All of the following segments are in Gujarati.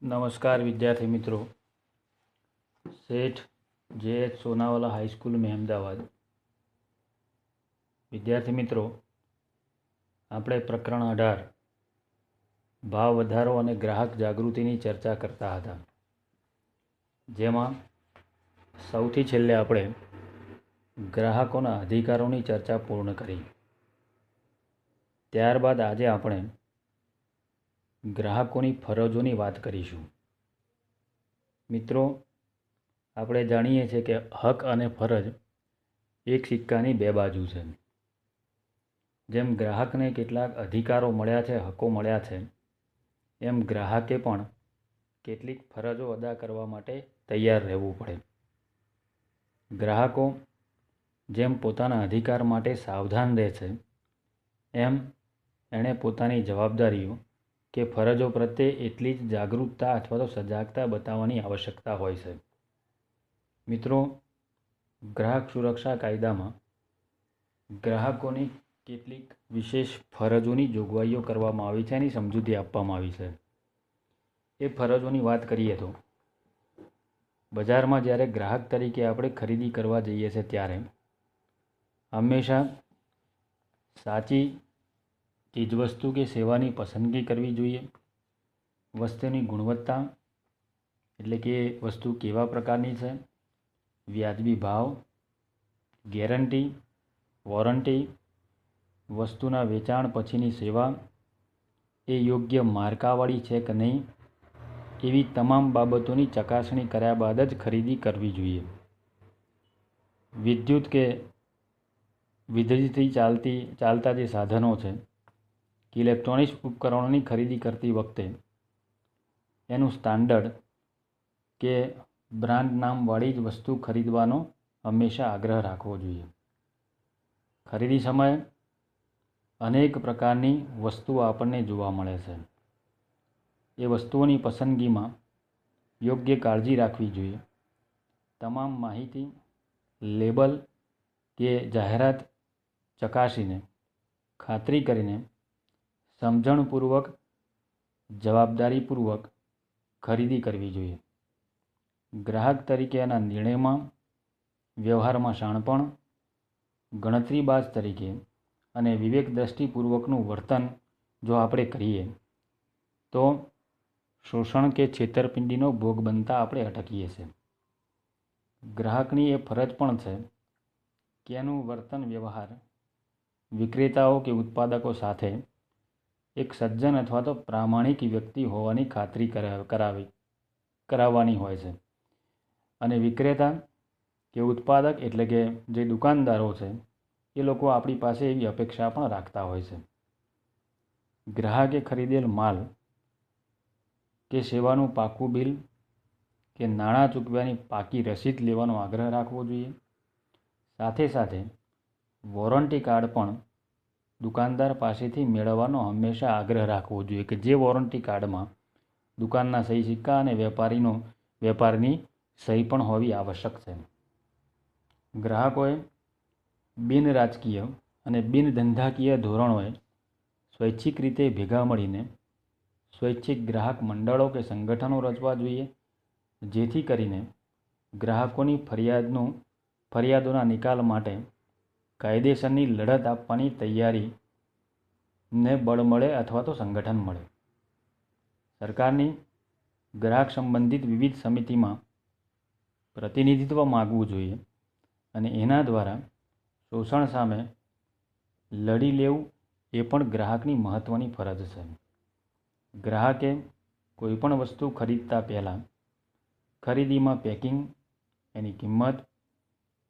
नमस्कार विद्यार्थी मित्रों। सेठ जे सोनावाला हाईस्कूल में अहमदाबाद। विद्यार्थी मित्रों, આપણે પ્રકરણ 18 ભાવ વધારો અને ગ્રાહક જાગૃતિની ચર્ચા કરતા હતા, જેમાં સૌથી છેલ્લે આપણે ગ્રાહકોના અધિકારોની ચર્ચા પૂર્ણ કરી। ત્યારબાદ આજે આપણે ગ્રાહકોની ફરજોની વાત કરીશું। મિત્રો, આપણે જાણીએ છીએ કે હક અને ફરજ એક સિક્કાની બે બાજુ છે। જેમ ગ્રાહકને કેટલાક અધિકારો મળ્યા છે, હકો મળ્યા છે, એમ ગ્રાહકે પણ કેટલીક ફરજો અદા કરવા માટે તૈયાર રહેવું પડે। ગ્રાહકો જેમ પોતાના અધિકાર માટે સાવધાન રહે છે, એમ એણે પોતાની જવાબદારીઓ કે ફરજો પ્રત્યે એટલી જ જાગૃતતા અથવા તો સજાગતા બતાવવાની આવશ્યકતા હોય છે। મિત્રો, ગ્રાહક સુરક્ષા કાયદામાં ગ્રાહકોની કેટલીક વિશેષ ફરજોની જોગવાઈઓ કરવામાં આવી છે, એની સમજૂતી આપવામાં આવી છે। એ ફરજોની વાત કરીએ તો બજારમાં જ્યારે ગ્રાહક તરીકે આપણે ખરીદી કરવા જઈએ છીએ ત્યારે હંમેશા સાચી ચીજવસ્તુ કે સેવાની પસંદગી કરવી જોઈએ। વસ્તુની ગુણવત્તા એટલે કે વસ્તુ કેવા પ્રકારની છે, વ્યાજબી ભાવ, ગેરંટી, વોરંટી, વસ્તુના વેચાણ પછીની સેવા એ યોગ્ય માર્કાવાળી છે કે નહીં, એવી તમામ બાબતોની ચકાસણી કર્યા બાદ જ ખરીદી કરવી જોઈએ। વિદ્યુત કે વીજળીથી ચાલતા જે સાધનો છે, ઇલેક્ટ્રોનિક્સ ઉપકરણોની ખરીદી કરતી વખતે એનું સ્ટાન્ડર્ડ કે બ્રાન્ડ નામવાળી જ વસ્તુ ખરીદવાનો હંમેશા આગ્રહ રાખવો જોઈએ। ખરીદી સમયે અનેક પ્રકારની વસ્તુઓ આપણને જોવા મળે છે। એ વસ્તુઓની પસંદગીમાં યોગ્ય કાળજી રાખવી જોઈએ। તમામ માહિતી, લેબલ કે જાહેરાત ચકાસીને ખાતરી કરીને સમજણપૂર્વક, જવાબદારીપૂર્વક ખરીદી કરવી જોઈએ। ગ્રાહક તરીકેના નિર્ણયમાં, વ્યવહારમાં શાણપણ, ગણતરીબાજ તરીકે અને વિવેક દ્રષ્ટિપૂર્વકનું વર્તન જો આપણે કરીએ તો શોષણ કે છેતરપિંડીનો ભોગ બનતા આપણે અટકીએ છીએ। ગ્રાહકની એ ફરજ પણ છે કે એનું વર્તન વ્યવહાર વિક્રેતાઓ કે ઉત્પાદકો સાથે એક સજ્જન અથવા તો પ્રામાણિક વ્યક્તિ હોવાની ખાતરી કરાવવાની હોય છે। અને વિક્રેતા કે ઉત્પાદક એટલે કે જે દુકાનદારો છે, એ લોકો આપણી પાસે એવી અપેક્ષા પણ રાખતા હોય છે। ગ્રાહકે ખરીદેલ માલ કે સેવાનું પાકું બિલ કે નાણાં ચૂકવ્યાની પાકી રસીદ લેવાનો આગ્રહ રાખવો જોઈએ। સાથે સાથે વોરંટી કાર્ડ પણ દુકાનદાર પાસેથી મેળવવાનો હંમેશા આગ્રહ રાખવો જોઈએ કે જે વોરંટી કાર્ડમાં દુકાનના સહી સિક્કા અને વેપારની સહી પણ હોવી આવશ્યક છે। ગ્રાહકોએ બિન રાજકીય અને બિન ધંધાકીય ધોરણોએ સ્વૈચ્છિક રીતે ભેગા મળીને સ્વૈચ્છિક ગ્રાહક મંડળો કે સંગઠનો રચવા જોઈએ, જેથી કરીને ગ્રાહકોની ફરિયાદોના નિકાલ માટે કાયદેસરની લડત આપવાની તૈયારીને બળ મળે અથવા તો સંગઠન મળે। સરકારની ગ્રાહક સંબંધિત વિવિધ સમિતિમાં પ્રતિનિધિત્વ માગવું જોઈએ અને એના દ્વારા શોષણ સામે લડી લેવું એ પણ ગ્રાહકની મહત્ત્વની ફરજ છે। ગ્રાહકે કોઈપણ વસ્તુ ખરીદતા પહેલાં ખરીદીમાં પેકિંગ, એની કિંમત,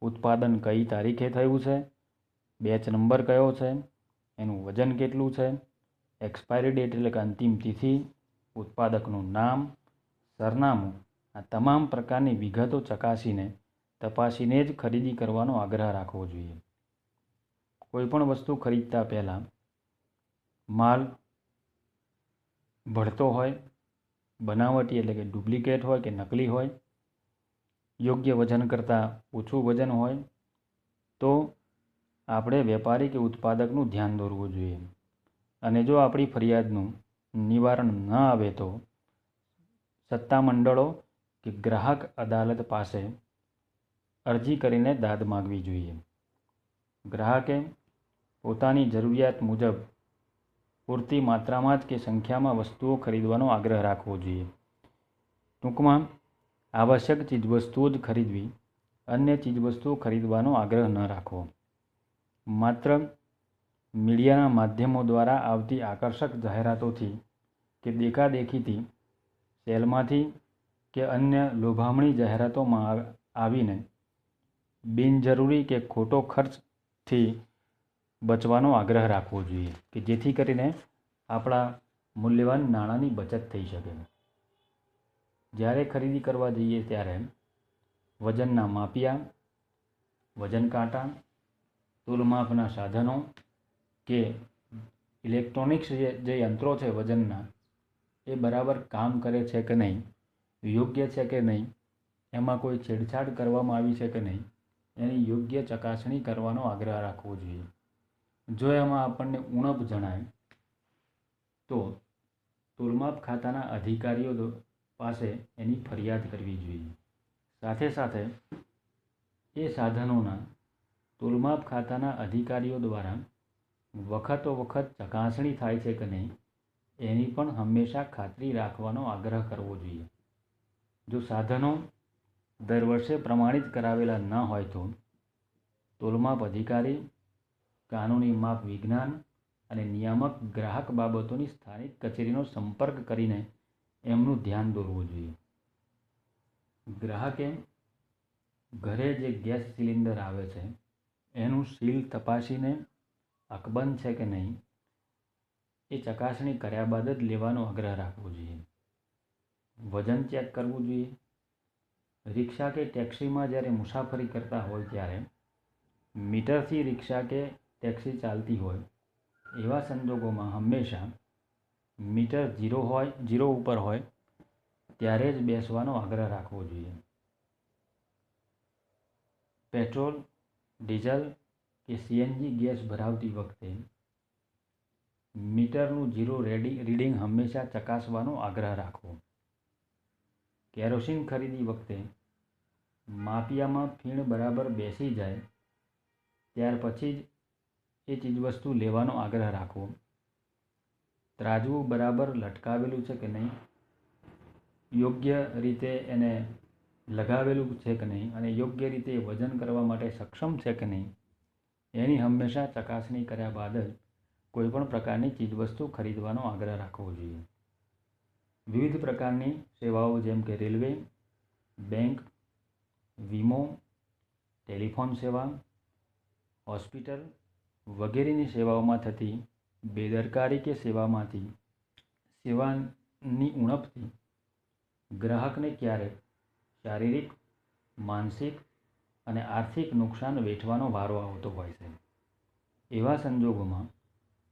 ઉત્પાદન કઈ તારીખે થયું છે, બેચ નંબર કયો છે, એનું વજન કેટલું છે, એક્સપાયરી ડેટ એટલે કે અંતિમ તિથિ, ઉત્પાદકનું નામ, સરનામું, આ તમામ પ્રકારની વિગતો તપાસીને જ ખરીદી કરવાનો આગ્રહ રાખવો જોઈએ। કોઈપણ વસ્તુ ખરીદતા પહેલાં માલ ભળતો હોય, બનાવટી એટલે કે ડુપ્લિકેટ હોય કે નકલી હોય, યોગ્ય વજન કરતાં ઓછું વજન હોય તો આપણે વેપારી કે ઉત્પાદકનું ધ્યાન દોરવું જોઈએ। અને જો આપણી ફરિયાદનું નિવારણ ન આવે તો સત્તામંડળો કે ગ્રાહક અદાલત પાસે અરજી કરીને દાદ માગવી જોઈએ. ગ્રાહકે પોતાની જરૂરિયાત મુજબ પૂરતી માત્રામાં જ કે સંખ્યામાં વસ્તુઓ ખરીદવાનો આગ્રહ રાખવો જોઈએ. ટૂંકમાં આવશ્યક ચીજવસ્તુઓ જ ખરીદવી, અન્ય ચીજવસ્તુઓ ખરીદવાનો આગ્રહ ન રાખવો. માત્ર મીડિયાના માધ્યમો દ્વારા આવતી આકર્ષક જાહેરાતોથી કે દેખાદેખીથી, સેલમાંથી કે અન્ય લોભામણી જાહેરાતોમાં આવીને બિનજરૂરી કે ખોટો ખર્ચથી બચવાનો આગ્રહ રાખવો જોઈએ કે જેથી કરીને આપણા મૂલ્યવાન નાણાંની બચત થઈ શકે. જ્યારે ખરીદી કરવા જઈએ ત્યારે વજનના માપિયા, વજન કાંટા, તોલમાપના સાધનો કે ઇલેક્ટ્રોનિક્સ જે યંત્રો છે વજનના, એ બરાબર કામ કરે છે કે નહીં, યોગ્ય છે કે નહીં, એમાં કોઈ છેડછાડ કરવામાં આવી છે કે નહીં, એની યોગ્ય ચકાસણી કરવાનો આગ્રહ રાખવો જોઈએ. જો એમાં આપણને ઉણપ જણાય તો તોલમાપ ખાતાના અધિકારીઓ પાસે એની ફરિયાદ કરવી જોઈએ. સાથે સાથે એ સાધનોના તોલમાપ ખાતાના અધિકારીઓ દ્વારા વખતો વખત ચકાસણી થાય છે કે નહીં, એની પણ હંમેશા ખાતરી રાખવાનો આગ્રહ કરવો જોઈએ. જો સાધનો દર વર્ષે પ્રમાણિત કરાવેલા ન હોય તો તોલમાપ અધિકારી, કાનૂની માપ વિજ્ઞાન અને નિયામક ગ્રાહક બાબતોની સ્થાનિક કચેરીનો સંપર્ક કરીને એમનું ધ્યાન દોરવું જોઈએ. ગ્રાહકે ઘરે જે ગેસ સિલિન્ડર આવે છે એનું સીલ તપાસીને અકબંધ છે કે નહીં એ ચકાસણી કર્યા બાદ જ લેવાનો આગ્રહ રાખવો જોઈએ. વજન ચેક કરવું જોઈએ. રિક્ષા કે ટેક્સીમાં જ્યારે મુસાફરી કરતા હોય ત્યારે મીટરથી રિક્ષા કે ટેક્સી ચાલતી હોય એવા સંજોગોમાં હંમેશા મીટર ઝીરો ઉપર હોય ત્યારે જ બેસવાનો આગ્રહ રાખવો જોઈએ. પેટ્રોલ, ડીઝલ કે સીએનજી ગેસ ભરાવતી વખતે મીટરનું ઝીરો રીડિંગ હંમેશા ચકાસવાનો આગ્રહ રાખવો. કેરોસીન ખરીદી વખતે માપિયામાં ફીણ બરાબર બેસી જાય ત્યાર પછી જ એ ચીજવસ્તુ લેવાનો આગ્રહ રાખવો. ત્રાજવું બરાબર લટકાવેલું છે કે નહીં, યોગ્ય રીતે એને લગાવેલું છે કે નહીં અને યોગ્ય રીતે વજન કરવા માટે સક્ષમ છે કે નહીં, એની હંમેશા ચકાસણી કર્યા બાદ જ કોઈપણ પ્રકારની ચીજવસ્તુ ખરીદવાનો આગ્રહ રાખવો જોઈએ. વિવિધ પ્રકારની સેવાઓ જેમ કે રેલવે, બેંક, વીમો, ટેલિફોન સેવા, હોસ્પિટલ વગેરેની સેવાઓમાં થતી બેદરકારી કે સેવાની ઉણપથી ગ્રાહકને ક્યારેક શારીરિક, માનસિક અને આર્થિક નુકસાન વેઠવાનો વારો આવતો હોય છે. એવા સંજોગોમાં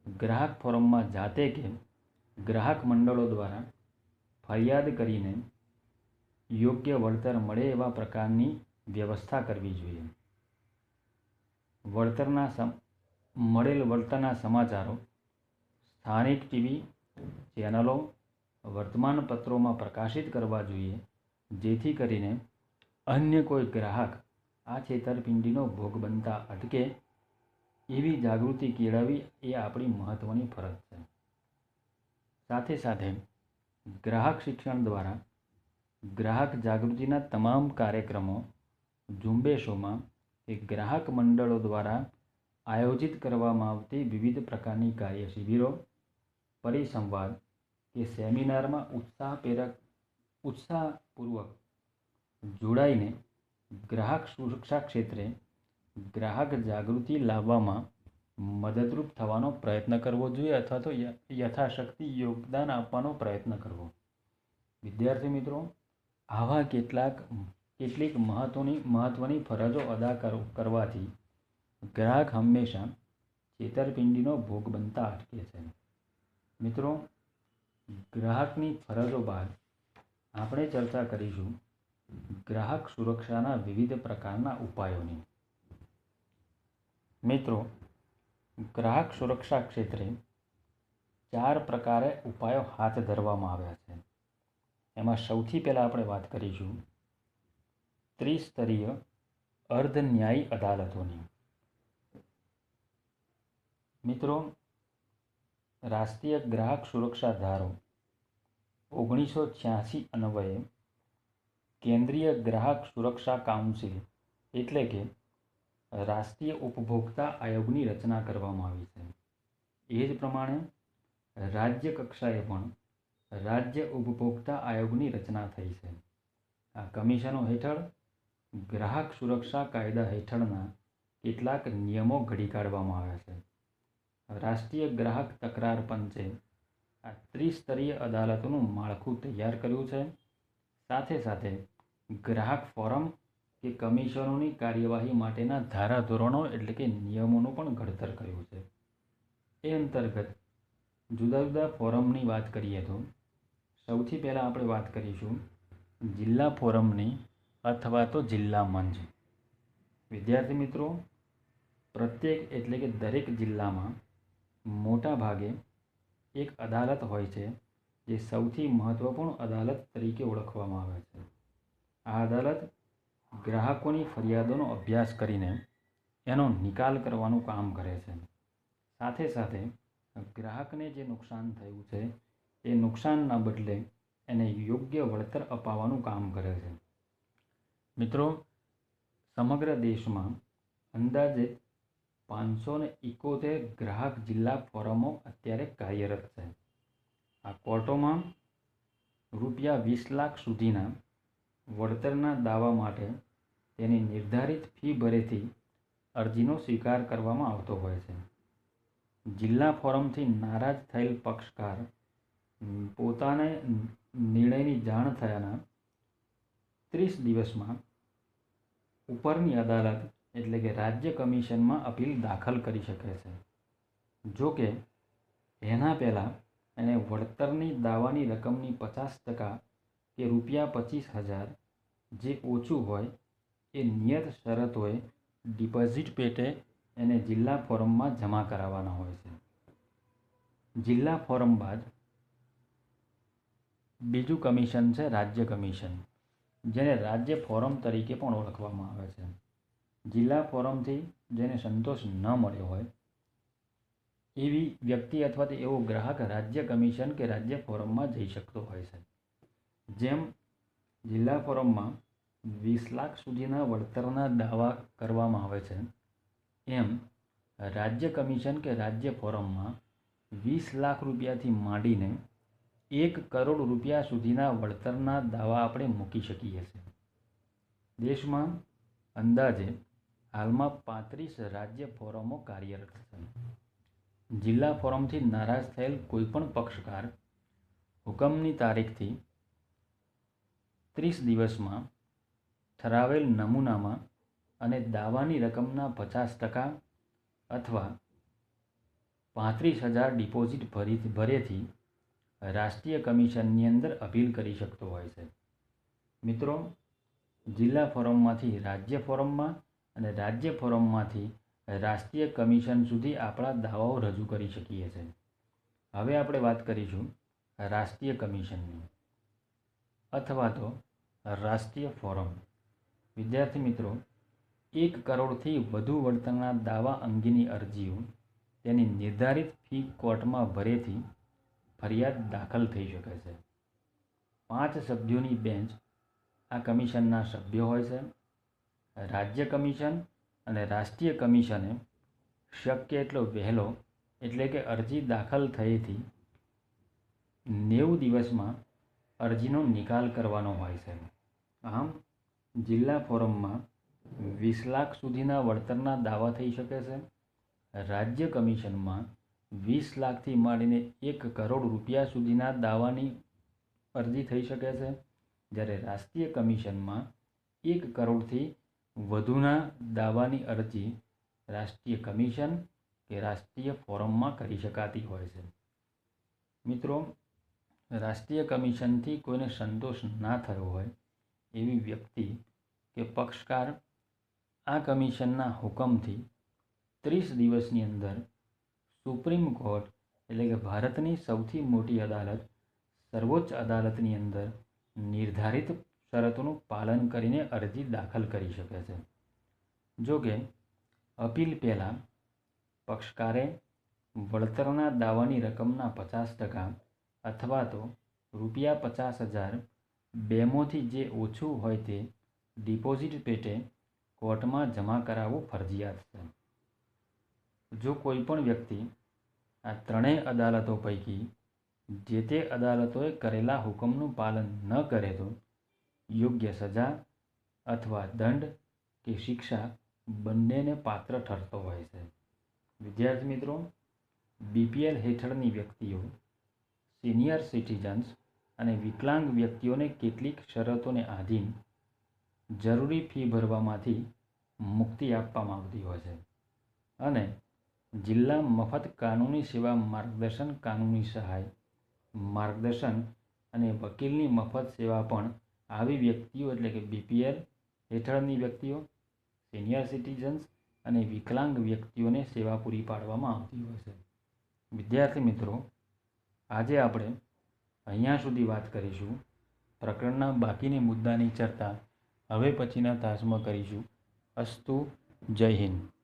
ગ્રાહક ફોરમમાં જાતે કે ગ્રાહક મંડળો દ્વારા ફરિયાદ કરીને યોગ્ય વળતર મળે એવા પ્રકારની વ્યવસ્થા કરવી જોઈએ. મળેલ વળતરના સમાચારો સ્થાનિક ટીવી ચેનલો, વર્તમાનપત્રોમાં પ્રકાશિત કરવા જોઈએ જેથી કરીને અન્ય કોઈ ગ્રાહક આ છેતરપિંડીનો ભોગ બનતા અટકે એવી જાગૃતિ કેળવવી એ આપણી મહત્ત્વની ફરજ છે. સાથે સાથે ગ્રાહક શિક્ષણ દ્વારા ગ્રાહક જાગૃતિના તમામ કાર્યક્રમો, ઝુંબેશોમાં કે ગ્રાહક મંડળો દ્વારા આયોજિત કરવામાં આવતી વિવિધ પ્રકારની કાર્ય શિબિરો, પરિસંવાદ કે સેમિનારમાં ઉત્સાહપૂર્વક જોડાઈને ગ્રાહક સુરક્ષા ક્ષેત્રે ગ્રાહક જાગૃતિ લાવવામાં મદદરૂપ થવાનો પ્રયત્ન કરવો જોઈએ અથવા તો યથાશક્તિ યોગદાન આપવાનો પ્રયત્ન કરવો. વિદ્યાર્થી મિત્રો, આવા કેટલીક મહત્ત્વની ફરજો અદા કરવાથી ગ્રાહક હંમેશા છેતરપિંડીનો ભોગ બનતા અટકે છે. મિત્રો, ગ્રાહકની ફરજો બાદ આપણે ચર્ચા કરીશું ગ્રાહક સુરક્ષાના વિવિધ પ્રકારના ઉપાયોની. મિત્રો, ગ્રાહક સુરક્ષા ક્ષેત્રે 4 પ્રકારે ઉપાયો હાથ ધરવામાં આવ્યા છે. એમાં સૌથી પહેલાં આપણે વાત કરીશું ત્રિસ્તરીય અર્ધ ન્યાયી અદાલતોની. મિત્રો, રાષ્ટ્રીય ગ્રાહક સુરક્ષા ધારો 1986 અન્વયે કેન્દ્રીય ગ્રાહક સુરક્ષા કાઉન્સિલ એટલે કે રાષ્ટ્રીય ઉપભોક્તા આયોગની રચના કરવામાં આવી છે. એ જ પ્રમાણે રાજ્ય કક્ષાએ પણ રાજ્ય ઉપભોક્તા આયોગની રચના થઈ છે. આ કમિશનો હેઠળ ગ્રાહક સુરક્ષા કાયદા હેઠળના કેટલાક નિયમો ઘડી કાઢવામાં આવ્યા છે. રાષ્ટ્રીય ગ્રાહક તકરાર પંચે આ ત્રિસ્તરીય અદાલતોનું માળખું તૈયાર કર્યું છે. સાથે સાથે ગ્રાહક ફોરમ કે કમિશનોની કાર્યવાહી માટેના ધારાધોરણો એટલે કે નિયમોનું પણ ઘડતર કર્યું છે. એ અંતર્ગત જુદા જુદા ફોરમની વાત કરીએ તો સૌથી પહેલાં આપણે વાત કરીશું જિલ્લા ફોરમની અથવા તો જિલ્લા મંચ. વિદ્યાર્થી મિત્રો, પ્રત્યેક એટલે કે દરેક જિલ્લામાં મોટા ભાગે એક અદાલત હોય છે જે સૌથી મહત્ત્વપૂર્ણ અદાલત તરીકે ઓળખવામાં આવે છે. આ અદાલત ગ્રાહકોની ફરિયાદોનો અભ્યાસ કરીને એનો નિકાલ કરવાનું કામ કરે છે. સાથે સાથે ગ્રાહકને જે નુકસાન થયું છે એ નુકસાનના બદલે એને યોગ્ય વળતર અપાવવાનું કામ કરે છે. મિત્રો, સમગ્ર દેશમાં અંદાજે 571 ગ્રાહક જિલ્લા ફોરમો અત્યારે કાર્યરત છે. આ કોર્ટોમાં ₹20 લાખ સુધીના વળતરના દાવા માટે તેની નિર્ધારિત ફી ભરેથી અરજીનો સ્વીકાર કરવામાં આવતો હોય છે. જિલ્લા ફોરમથી નારાજ થયેલ પક્ષકાર પોતાને નિર્ણયની જાણ થયાના 30 દિવસમાં ઉપરની અદાલત એટલે કે રાજ્ય કમિશનમાં અપીલ દાખલ કરી શકે છે. જો કે એના પહેલાં એને વળતરની દાવાની રકમની 50% કે ₹25,000 જે ઓછું હોય એ નિયત શરતોએ ડિપોઝિટ પેટે એને જિલ્લા ફોરમમાં જમા કરાવવાના હોય છે. જિલ્લા ફોરમ બાદ બીજું કમિશન છે રાજ્ય કમિશન, જેને રાજ્ય ફોરમ તરીકે પણ ઓળખવામાં આવે છે. જિલ્લા ફોરમથી જેને સંતોષ ન મળ્યો હોય એવી વ્યક્તિ અથવા તો એવો ગ્રાહક રાજ્ય કમિશન કે રાજ્ય ફોરમમાં જઈ શકતો હોય છે. જેમ જિલ્લા ફોરમમાં 20 લાખ સુધીના વળતરના દાવા કરવામાં આવે છે, એમ રાજ્ય કમિશન કે રાજ્ય ફોરમમાં 20 લાખ રૂપિયાથી માંડીને 1 કરોડ રૂપિયા સુધીના વળતરના દાવા આપણે મૂકી શકીએ છીએ. દેશમાં અંદાજે હાલમાં 35 રાજ્ય ફોરમો કાર્યરત છે. જિલ્લા ફોરમથી નારાજ થયેલ કોઈપણ પક્ષકાર હુકમની તારીખથી 30 દિવસમાં ઠરાવેલ નમૂનામાં અને દાવાની રકમના 50% અથવા 35,000 ડિપોઝિટ ભરેથી રાષ્ટ્રીય કમિશનની અંદર અપીલ કરી શકતો હોય છે. મિત્રો, જિલ્લા ફોરમમાંથી રાજ્ય ફોરમમાં અને રાજ્ય ફોરમમાંથી રાષ્ટ્રીય કમિશન સુધી આપણા દાવાઓ રજૂ કરી શકીએ છીએ. હવે આપણે વાત કરીશું રાષ્ટ્રીય કમિશનની અથવા તો રાષ્ટ્રીય ફોરમ. વિદ્યાર્થી મિત્રો, 1 કરોડથી વધુ વળતરના દાવા અંગેની અરજીઓ તેની નિર્ધારિત ફી કોર્ટમાં ભરેથી ફરિયાદ દાખલ થઈ શકે છે. 5 સભ્યોની બેન્ચ આ કમિશનના સભ્યો હોય છે. રાજ્ય કમિશન અને રાષ્ટ્રીય કમિશને શક્ય એટલો વહેલો એટલે કે અરજી દાખલ થયેથી 90 દિવસમાં અરજીનો નિકાલ કરવાનો હોય છે. આમ જિલ્લા ફોરમમાં 20 લાખ સુધીના વળતરના દાવા થઈ શકે છે. રાજ્ય કમિશનમાં 20 લાખથી માંડીને 1 કરોડ રૂપિયા સુધીના દાવાની અરજી થઈ શકે છે. જ્યારે રાષ્ટ્રીય કમિશનમાં 1 કરોડથી વધુના દાવાની અરજી રાષ્ટ્રીય કમિશન કે રાષ્ટ્રીય ફોરમમાં કરી શકાતી હોય છે. મિત્રો, રાષ્ટ્રીય કમિશનથી કોઈને સંતોષ ના થયો હોય એવી વ્યક્તિ કે પક્ષકાર આ કમિશનના હુકમથી 30 દિવસની અંદર સુપ્રીમ કોર્ટ એટલે કે ભારતની સૌથી મોટી અદાલત સર્વોચ્ચ અદાલતની અંદર નિર્ધારિત શરતોનું પાલન કરીને અરજી દાખલ કરી શકે છે. જો કે અપીલ પહેલાં પક્ષકારે વળતરના દાવાની રકમના 50% અથવા તો ₹50,000 બેમાંથી જે ઓછું હોય તે ડિપોઝિટ પેટે કોર્ટમાં જમા કરાવવું ફરજિયાત છે. જો કોઈ પણ વ્યક્તિ આ ત્રણેય અદાલતો પૈકી જે તે અદાલતોએ કરેલા હુકમનું પાલન ન કરે તો યોગ્ય સજા અથવા દંડ કે શિક્ષા બંનેને પાત્ર ઠરતો હોય છે. વિદ્યાર્થી મિત્રો, BPL હેઠળની વ્યક્તિઓ, સિનિયર સિટીઝન્સ અને વિકલાંગ વ્યક્તિઓને કેટલીક શરતોને આધીન જરૂરી ફી ભરવામાંથી મુક્તિ આપવામાં આવતી હોય છે અને જિલ્લા મફત કાનૂની સેવા માર્ગદર્શન, કાનૂની સહાય, માર્ગદર્શન અને વકીલની મફત સેવા પણ આવી વ્યક્તિઓ એટલે કે BPL હેઠળની વ્યક્તિઓ, સિનિયર સિટીઝન્સ અને વિકલાંગ વ્યક્તિઓને સેવા પૂરી પાડવામાં આવતી હોય છે. વિદ્યાર્થી મિત્રો, આજે આપણે અહીંયા સુધી વાત કરીશું. પ્રકરણના બાકીની મુદ્દાની ચર્ચા હવે પછીના તાસમાં કરીશું. અસ્તુ. જય હિન્દ.